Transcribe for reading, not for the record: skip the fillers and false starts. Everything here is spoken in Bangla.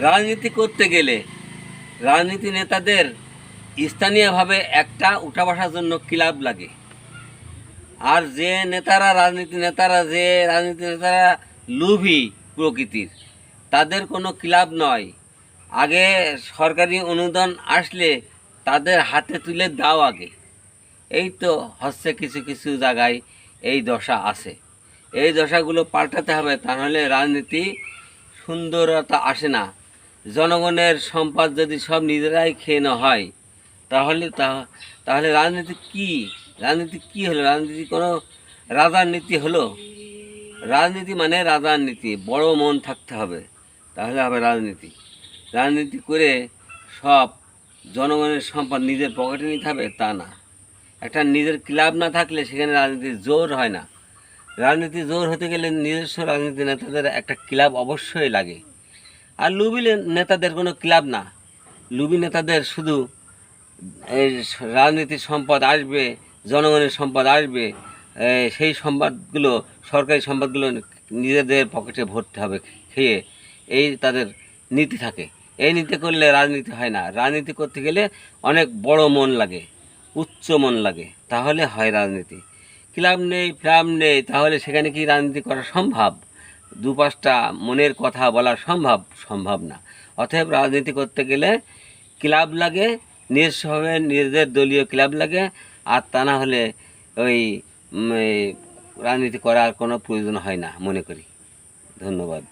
রাজনীতি করতে গেলে রাজনীতি নেতাদের স্থানীয়ভাবে একটা উঠা বসার জন্য ক্লাব লাগে। আর যে রাজনীতি নেতারা লোভী প্রকৃতির, তাদের কোনো ক্লাব নয়। আগে সরকারি অনুদান আসলে তাদের হাতে তুলে দাও আগে। এই তো হচ্ছে কিছু কিছু জায়গায় এই দশা আছে। এই দশাগুলো পাল্টাতে হবে, তাহলে রাজনীতি সুন্দরতা আসে না। জনগণের সম্পদ যদি সব নিজেরাই খেয়ে নেওয়া হয়, তাহলে তাহলে রাজনীতি কি হলো? রাজনীতি কোনো রাজার নীতি হলো? রাজনীতি মানে রাজার নীতি, বড় মন থাকতে হবে, তাহলে হবে রাজনীতি। রাজনীতি করে সব জনগণের সম্পদ নিজের পকেটে নিতে হবে তা না। একটা নিজের ক্লাব না থাকলে সেখানে রাজনীতির জোর হয় না। রাজনীতি জোর হতে গেলে নিজস্ব রাজনীতি নেতাদের একটা ক্লাব অবশ্যই লাগে। আর লুবি নেতাদের কোনো ক্লাব না। লুবি নেতাদের শুধু এই রাজনীতির সম্পদ আসবে, জনগণের সম্পদ আসবে, সেই সম্পদগুলো, সরকারি সম্পদগুলো নিজেদের পকেটে ভরতে হবে খেয়ে, এই তাদের নীতি থাকে। এই নীতি করলে রাজনীতি হয় না। রাজনীতি করতে গেলে অনেক বড় মন লাগে, উচ্চ মন লাগে, তাহলে হয় রাজনীতি। ক্লাব নেই, ফ্লাব নেই, তাহলে সেখানে কি রাজনীতি করা সম্ভব? দু পাঁচটা মনের কথা বলা সম্ভব না। অতএব রাজনীতি করতে গেলে ক্লাব লাগে, নিজস্বভাবে নিজেদের দলীয় ক্লাব লাগে। আর তা না হলে ওই রাজনীতি করার কোনো প্রয়োজন হয় না মনে করি। ধন্যবাদ।